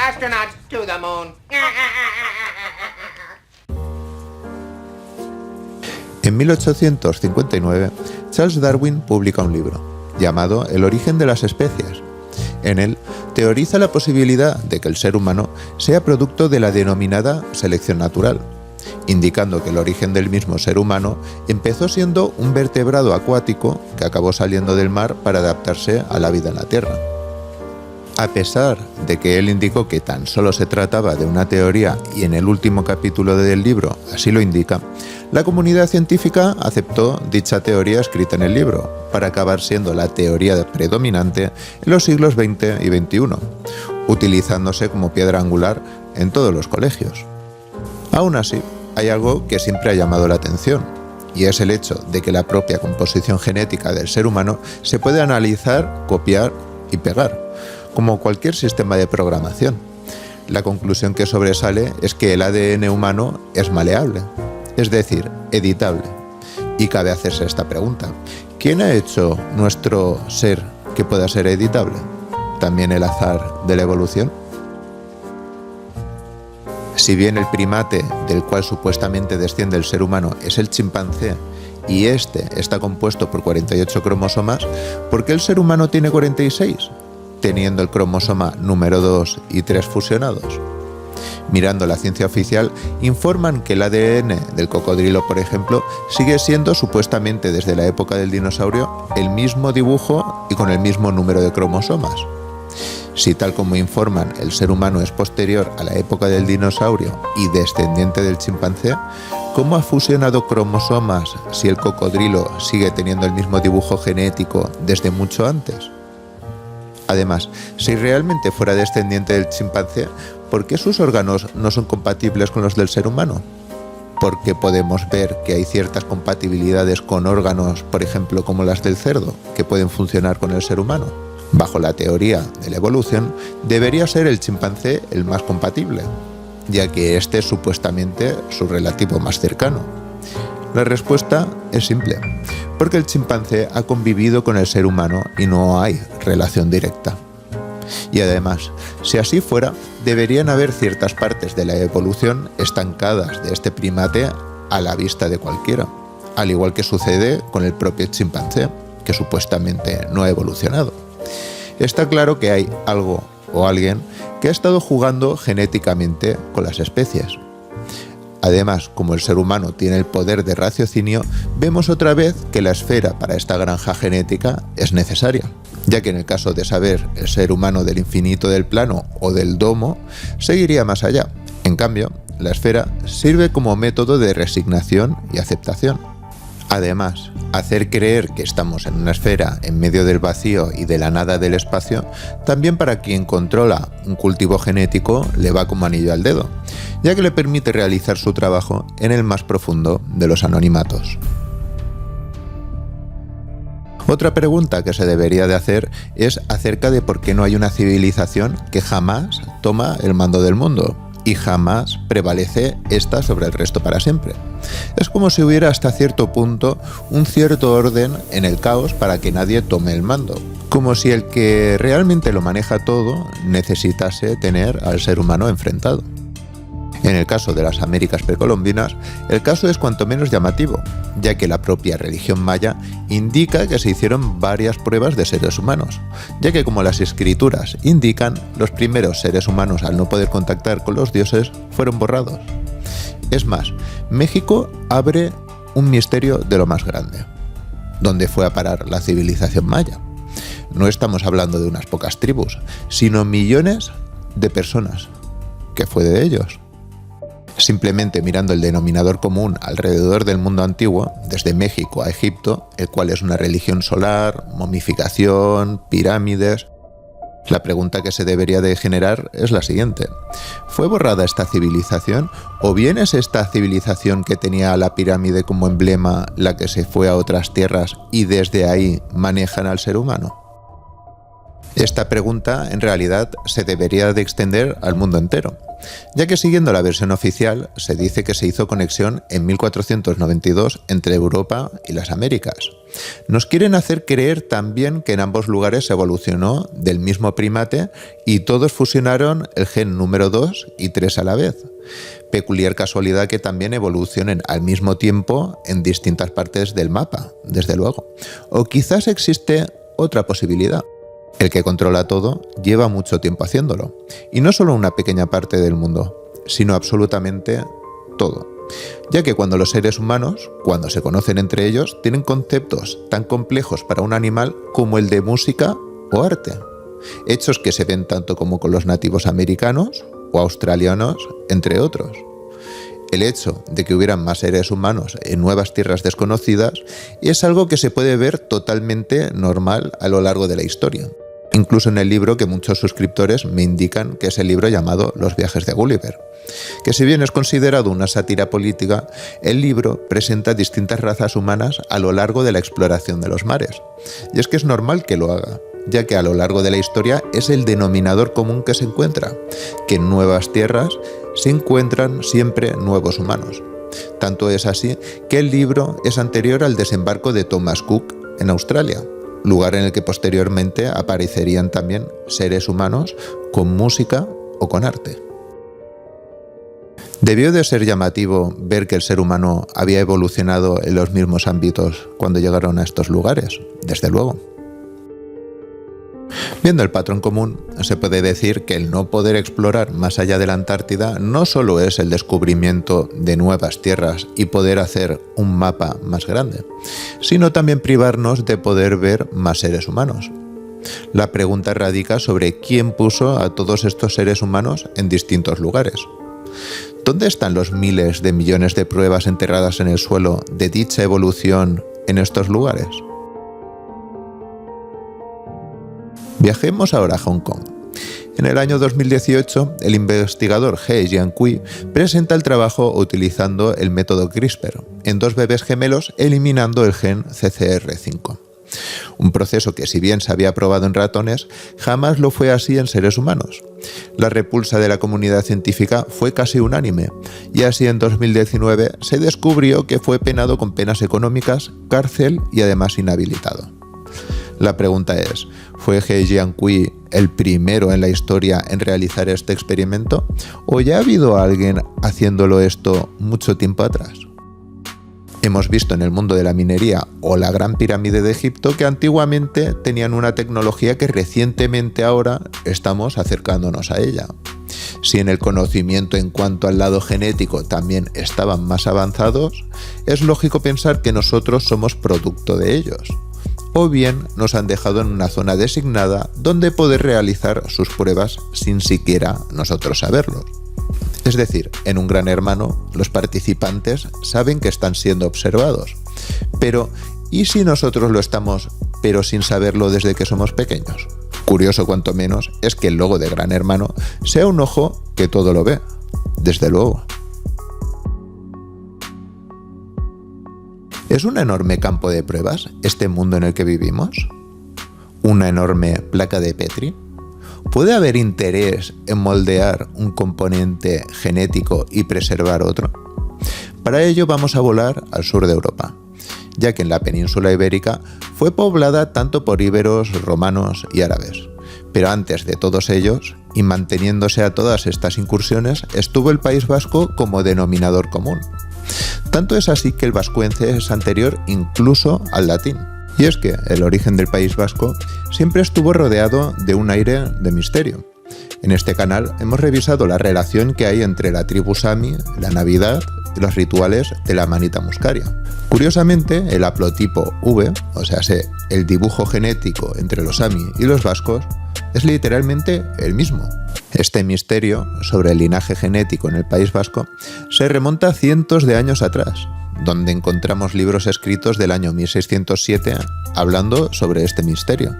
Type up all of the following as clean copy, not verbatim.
Astronauts to the moon. En 1859, Charles Darwin publica un libro, llamado El origen de las especies. En él, teoriza la posibilidad de que el ser humano sea producto de la denominada selección natural, indicando que el origen del mismo ser humano empezó siendo un vertebrado acuático que acabó saliendo del mar para adaptarse a la vida en la Tierra. A pesar de que él indicó que tan solo se trataba de una teoría y en el último capítulo del libro así lo indica, la comunidad científica aceptó dicha teoría escrita en el libro para acabar siendo la teoría predominante en los siglos XX y XXI, utilizándose como piedra angular en todos los colegios. Aún así, hay algo que siempre ha llamado la atención, y es el hecho de que la propia composición genética del ser humano se puede analizar, copiar y pegar, como cualquier sistema de programación. La conclusión que sobresale es que el ADN humano es maleable, es decir, editable. Y cabe hacerse esta pregunta: ¿quién ha hecho nuestro ser que pueda ser editable? ¿También el azar de la evolución? Si bien el primate del cual supuestamente desciende el ser humano es el chimpancé, y este está compuesto por 48 cromosomas, ¿por qué el ser humano tiene 46? Teniendo el cromosoma número 2 y 3 fusionados. Mirando la ciencia oficial, informan que el ADN del cocodrilo, por ejemplo, sigue siendo supuestamente desde la época del dinosaurio el mismo dibujo y con el mismo número de cromosomas. Si tal como informan el ser humano es posterior a la época del dinosaurio y descendiente del chimpancé, ¿cómo ha fusionado cromosomas si el cocodrilo sigue teniendo el mismo dibujo genético desde mucho antes? Además, si realmente fuera descendiente del chimpancé, ¿por qué sus órganos no son compatibles con los del ser humano? Porque podemos ver que hay ciertas compatibilidades con órganos, por ejemplo, como las del cerdo, que pueden funcionar con el ser humano. Bajo la teoría de la evolución, debería ser el chimpancé el más compatible, ya que este es supuestamente su relativo más cercano. La respuesta es simple, porque el chimpancé ha convivido con el ser humano y no hay relación directa. Y además, si así fuera, deberían haber ciertas partes de la evolución estancadas de este primate a la vista de cualquiera, al igual que sucede con el propio chimpancé, que supuestamente no ha evolucionado. Está claro que hay algo o alguien que ha estado jugando genéticamente con las especies. Además, como el ser humano tiene el poder de raciocinio, vemos otra vez que la esfera para esta granja genética es necesaria, ya que en el caso de saber el ser humano del infinito del plano o del domo, seguiría más allá. En cambio, la esfera sirve como método de resignación y aceptación. Además, hacer creer que estamos en una esfera en medio del vacío y de la nada del espacio, también para quien controla un cultivo genético le va como anillo al dedo, ya que le permite realizar su trabajo en el más profundo de los anonimatos. Otra pregunta que se debería de hacer es acerca de por qué no hay una civilización que jamás toma el mando del mundo y jamás prevalece esta sobre el resto para siempre. Es como si hubiera hasta cierto punto un cierto orden en el caos para que nadie tome el mando, como si el que realmente lo maneja todo necesitase tener al ser humano enfrentado. En el caso de las Américas precolombinas, el caso es cuanto menos llamativo, ya que la propia religión maya indica que se hicieron varias pruebas de seres humanos, ya que como las escrituras indican, los primeros seres humanos al no poder contactar con los dioses fueron borrados. Es más, México abre un misterio de lo más grande. ¿Dónde fue a parar la civilización maya? No estamos hablando de unas pocas tribus, sino millones de personas. ¿Qué fue de ellos? Simplemente mirando el denominador común alrededor del mundo antiguo, desde México a Egipto, el cual es una religión solar, momificación, pirámides, la pregunta que se debería de generar es la siguiente: ¿fue borrada esta civilización o bien es esta civilización que tenía la pirámide como emblema la que se fue a otras tierras y desde ahí manejan al ser humano? Esta pregunta en realidad se debería de extender al mundo entero, ya que siguiendo la versión oficial se dice que se hizo conexión en 1492 entre Europa y las Américas, Nos quieren hacer creer también que en ambos lugares se evolucionó del mismo primate y todos fusionaron el gen número 2 y 3 a la vez. Peculiar casualidad que también evolucionen al mismo tiempo en distintas partes del mapa, desde luego. O quizás existe otra posibilidad. El que controla todo lleva mucho tiempo haciéndolo. Y no solo una pequeña parte del mundo, sino absolutamente todo. Ya que cuando los seres humanos, cuando se conocen entre ellos, tienen conceptos tan complejos para un animal como el de música o arte. Hechos que se ven tanto como con los nativos americanos o australianos, entre otros. El hecho de que hubieran más seres humanos en nuevas tierras desconocidas es algo que se puede ver totalmente normal a lo largo de la historia. Incluso en el libro que muchos suscriptores me indican que es el libro llamado Los viajes de Gulliver, que si bien es considerado una sátira política, el libro presenta distintas razas humanas a lo largo de la exploración de los mares. Y es que es normal que lo haga, ya que a lo largo de la historia es el denominador común que se encuentra, que en nuevas tierras se encuentran siempre nuevos humanos. Tanto es así que el libro es anterior al desembarco de Thomas Cook en Australia, lugar en el que posteriormente aparecerían también seres humanos con música o con arte. Debió de ser llamativo ver que el ser humano había evolucionado en los mismos ámbitos cuando llegaron a estos lugares, desde luego. Viendo el patrón común, se puede decir que el no poder explorar más allá de la Antártida no solo es el descubrimiento de nuevas tierras y poder hacer un mapa más grande, sino también privarnos de poder ver más seres humanos. La pregunta radica sobre quién puso a todos estos seres humanos en distintos lugares. ¿Dónde están los miles de millones de pruebas enterradas en el suelo de dicha evolución en estos lugares? Viajemos ahora a Hong Kong. En el año 2018, el investigador He Jiankui presenta el trabajo utilizando el método CRISPR en 2 bebés gemelos eliminando el gen CCR5. Un proceso que, si bien se había probado en ratones, jamás lo fue así en seres humanos. La repulsa de la comunidad científica fue casi unánime, y así en 2019 se descubrió que fue penado con penas económicas, cárcel y además inhabilitado. La pregunta es, ¿fue He Jiankui el primero en la historia en realizar este experimento? ¿O ya ha habido alguien haciéndolo esto mucho tiempo atrás? Hemos visto en el mundo de la minería o la Gran Pirámide de Egipto que antiguamente tenían una tecnología que recientemente ahora estamos acercándonos a ella. Si en el conocimiento en cuanto al lado genético también estaban más avanzados, es lógico pensar que nosotros somos producto de ellos. O bien nos han dejado en una zona designada donde poder realizar sus pruebas sin siquiera nosotros saberlo. Es decir, en un Gran Hermano, los participantes saben que están siendo observados. Pero, ¿y si nosotros lo estamos, pero sin saberlo desde que somos pequeños? Curioso cuanto menos es que el logo de Gran Hermano sea un ojo que todo lo ve, desde luego. ¿Es un enorme campo de pruebas este mundo en el que vivimos? ¿Una enorme placa de Petri? ¿Puede haber interés en moldear un componente genético y preservar otro? Para ello vamos a volar al sur de Europa, ya que en la península ibérica fue poblada tanto por íberos, romanos y árabes. Pero antes de todos ellos, y manteniéndose a todas estas incursiones, estuvo el País Vasco como denominador común. Tanto es así que el vascuence es anterior incluso al latín. Y es que el origen del País Vasco siempre estuvo rodeado de un aire de misterio. En este canal hemos revisado la relación que hay entre la tribu Sami, la Navidad y los rituales de la Manita Muscaria. Curiosamente, el haplotipo V, o sea, el dibujo genético entre los Sami y los vascos, es literalmente el mismo. Este misterio sobre el linaje genético en el País Vasco se remonta a cientos de años atrás, donde encontramos libros escritos del año 1607 hablando sobre este misterio.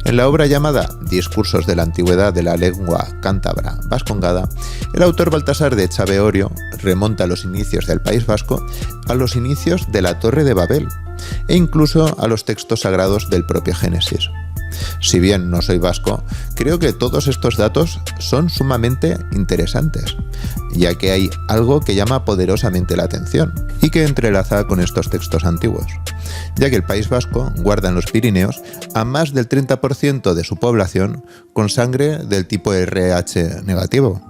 En la obra llamada Discursos de la Antigüedad de la Lengua Cántabra Vascongada, el autor Baltasar de Chaveorio remonta los inicios del País Vasco a los inicios de la Torre de Babel e incluso a los textos sagrados del propio Génesis. Si bien no soy vasco, creo que todos estos datos son sumamente interesantes, ya que hay algo que llama poderosamente la atención y que entrelaza con estos textos antiguos, ya que el País Vasco guarda en los Pirineos a más del 30% de su población con sangre del tipo RH negativo.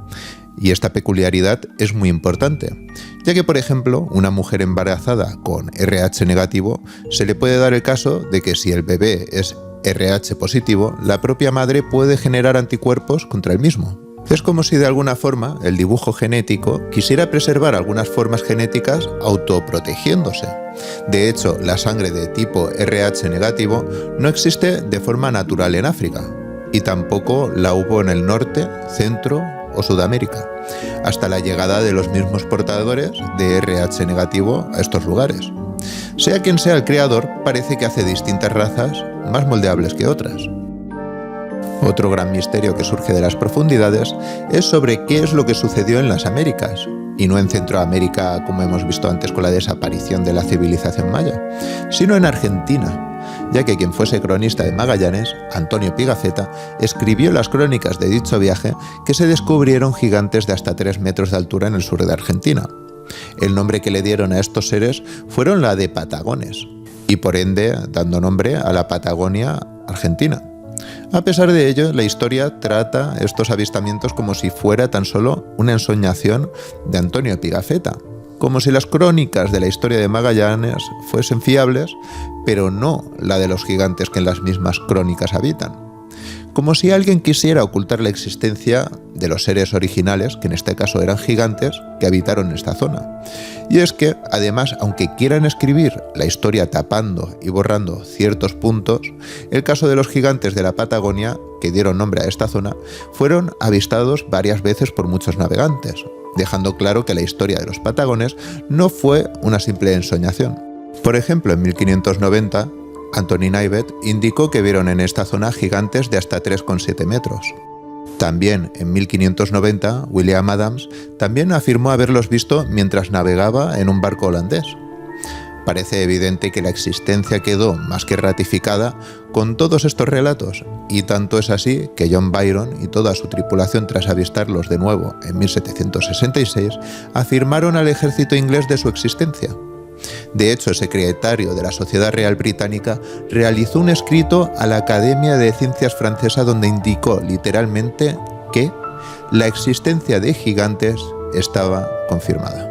Y esta peculiaridad es muy importante, ya que, por ejemplo, una mujer embarazada con RH negativo se le puede dar el caso de que si el bebé es RH positivo, la propia madre puede generar anticuerpos contra el mismo. Es como si de alguna forma el dibujo genético quisiera preservar algunas formas genéticas autoprotegiéndose. De hecho, la sangre de tipo RH negativo no existe de forma natural en África, y tampoco la hubo en el norte, centro o Sudamérica, hasta la llegada de los mismos portadores de RH negativo a estos lugares. Sea quien sea el creador, parece que hace distintas razas más moldeables que otras. Otro gran misterio que surge de las profundidades es sobre qué es lo que sucedió en las Américas, y no en Centroamérica como hemos visto antes con la desaparición de la civilización maya, sino en Argentina, ya que quien fuese cronista de Magallanes, Antonio Pigafetta, escribió las crónicas de dicho viaje que se descubrieron gigantes de hasta 3 metros de altura en el sur de Argentina. El nombre que le dieron a estos seres fueron la de Patagones, y por ende dando nombre a la Patagonia argentina. A pesar de ello, la historia trata estos avistamientos como si fuera tan solo una ensoñación de Antonio Pigafetta, como si las crónicas de la historia de Magallanes fuesen fiables, pero no la de los gigantes que en las mismas crónicas habitan. Como si alguien quisiera ocultar la existencia de los seres originales, que en este caso eran gigantes, que habitaron esta zona. Y es que, además, aunque quieran escribir la historia tapando y borrando ciertos puntos, el caso de los gigantes de la Patagonia, que dieron nombre a esta zona, fueron avistados varias veces por muchos navegantes, dejando claro que la historia de los patagones no fue una simple ensoñación. Por ejemplo, en 1590, Anthony Naibet indicó que vieron en esta zona gigantes de hasta 3,7 metros. También en 1590, William Adams también afirmó haberlos visto mientras navegaba en un barco holandés. Parece evidente que la existencia quedó más que ratificada con todos estos relatos, y tanto es así que John Byron y toda su tripulación, tras avistarlos de nuevo en 1766, afirmaron al ejército inglés de su existencia. De hecho, el secretario de la Sociedad Real Británica realizó un escrito a la Academia de Ciencias francesa donde indicó literalmente que la existencia de gigantes estaba confirmada.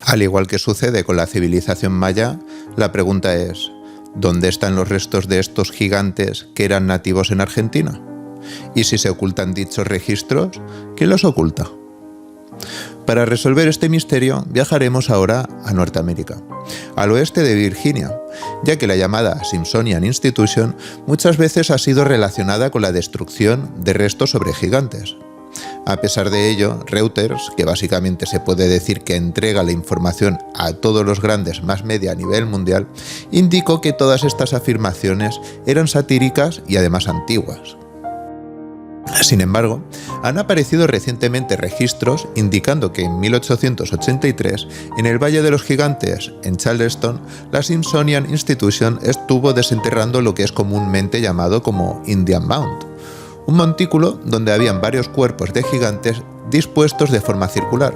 Al igual que sucede con la civilización maya, la pregunta es, ¿dónde están los restos de estos gigantes que eran nativos en Argentina? Y si se ocultan dichos registros, ¿quién los oculta? Para resolver este misterio, viajaremos ahora a Norteamérica, al oeste de Virginia, ya que la llamada Smithsonian Institution muchas veces ha sido relacionada con la destrucción de restos sobre gigantes. A pesar de ello, Reuters, que básicamente se puede decir que entrega la información a todos los grandes mass media a nivel mundial, indicó que todas estas afirmaciones eran satíricas y además antiguas. Sin embargo, han aparecido recientemente registros indicando que en 1883, en el Valle de los Gigantes, en Charleston, la Smithsonian Institution estuvo desenterrando lo que es comúnmente llamado como Indian Mound, un montículo donde habían varios cuerpos de gigantes dispuestos de forma circular,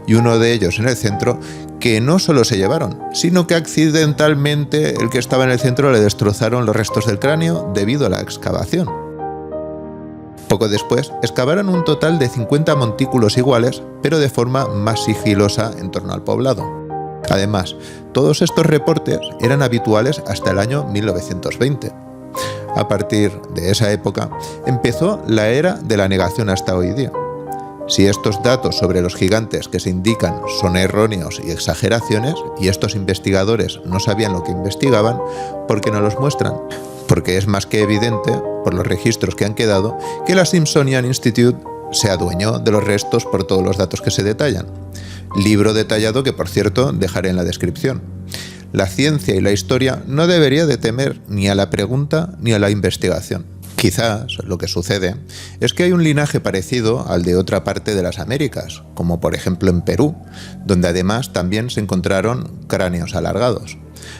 y uno de ellos en el centro que no solo se llevaron, sino que accidentalmente el que estaba en el centro le destrozaron los restos del cráneo debido a la excavación. Poco después, excavaron un total de 50 montículos iguales, pero de forma más sigilosa en torno al poblado. Además, todos estos reportes eran habituales hasta el año 1920. A partir de esa época, empezó la era de la negación hasta hoy día. Si estos datos sobre los gigantes que se indican son erróneos y exageraciones, y estos investigadores no sabían lo que investigaban, ¿por qué no los muestran? Porque es más que evidente, por los registros que han quedado, que la Smithsonian Institute se adueñó de los restos por todos los datos que se detallan. Libro detallado que, por cierto, dejaré en la descripción. La ciencia y la historia no debería de temer ni a la pregunta ni a la investigación. Quizás lo que sucede es que hay un linaje parecido al de otra parte de las Américas, como por ejemplo en Perú, donde además también se encontraron cráneos alargados.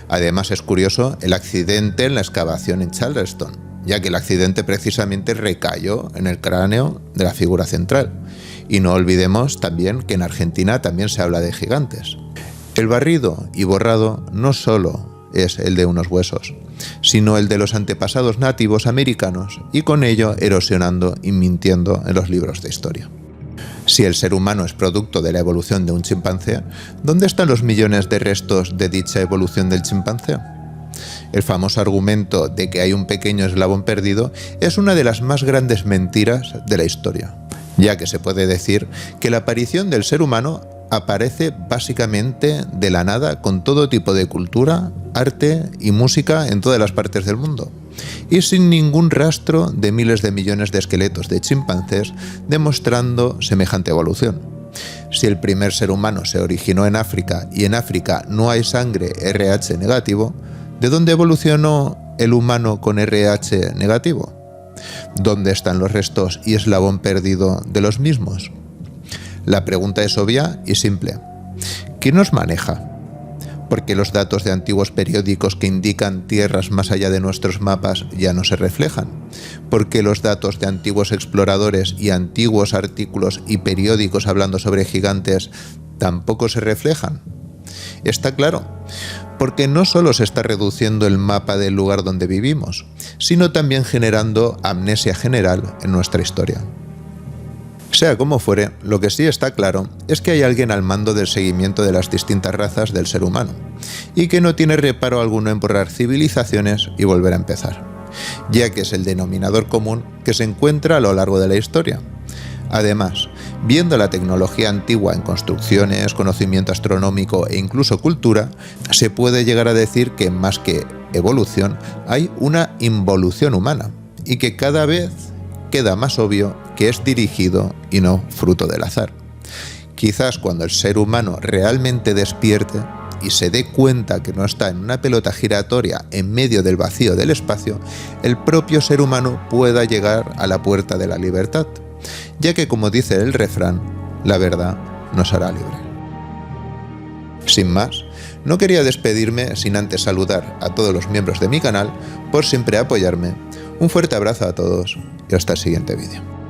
Además es curioso el accidente en la excavación en Charleston, ya que el accidente precisamente recayó en el cráneo de la figura central. Y no olvidemos también que en Argentina también se habla de gigantes. El barrido y borrado no solo es el de unos huesos, sino el de los antepasados nativos americanos y con ello erosionando y mintiendo en los libros de historia. Si el ser humano es producto de la evolución de un chimpancé, ¿dónde están los millones de restos de dicha evolución del chimpancé? El famoso argumento de que hay un pequeño eslabón perdido es una de las más grandes mentiras de la historia, ya que se puede decir que la aparición del ser humano aparece básicamente de la nada con todo tipo de cultura, arte y música en todas las partes del mundo, y sin ningún rastro de miles de millones de esqueletos de chimpancés demostrando semejante evolución. Si el primer ser humano se originó en África y en África no hay sangre RH negativo, ¿de dónde evolucionó el humano con RH negativo? ¿Dónde están los restos y eslabón perdido de los mismos? La pregunta es obvia y simple. ¿Quién nos maneja? ¿Por qué los datos de antiguos periódicos que indican tierras más allá de nuestros mapas ya no se reflejan? ¿Por qué los datos de antiguos exploradores y antiguos artículos y periódicos hablando sobre gigantes tampoco se reflejan? Está claro, porque no solo se está reduciendo el mapa del lugar donde vivimos, sino también generando amnesia general en nuestra historia. Sea como fuere, lo que sí está claro es que hay alguien al mando del seguimiento de las distintas razas del ser humano, y que no tiene reparo alguno en borrar civilizaciones y volver a empezar, ya que es el denominador común que se encuentra a lo largo de la historia. Además, viendo la tecnología antigua en construcciones, conocimiento astronómico e incluso cultura, se puede llegar a decir que más que evolución hay una involución humana, y que cada vez queda más obvio que es dirigido y no fruto del azar. Quizás cuando el ser humano realmente despierte y se dé cuenta que no está en una pelota giratoria en medio del vacío del espacio, el propio ser humano pueda llegar a la puerta de la libertad, ya que, como dice el refrán, la verdad nos hará libre. Sin más, no quería despedirme sin antes saludar a todos los miembros de mi canal por siempre apoyarme. Un fuerte abrazo a todos y hasta el siguiente vídeo.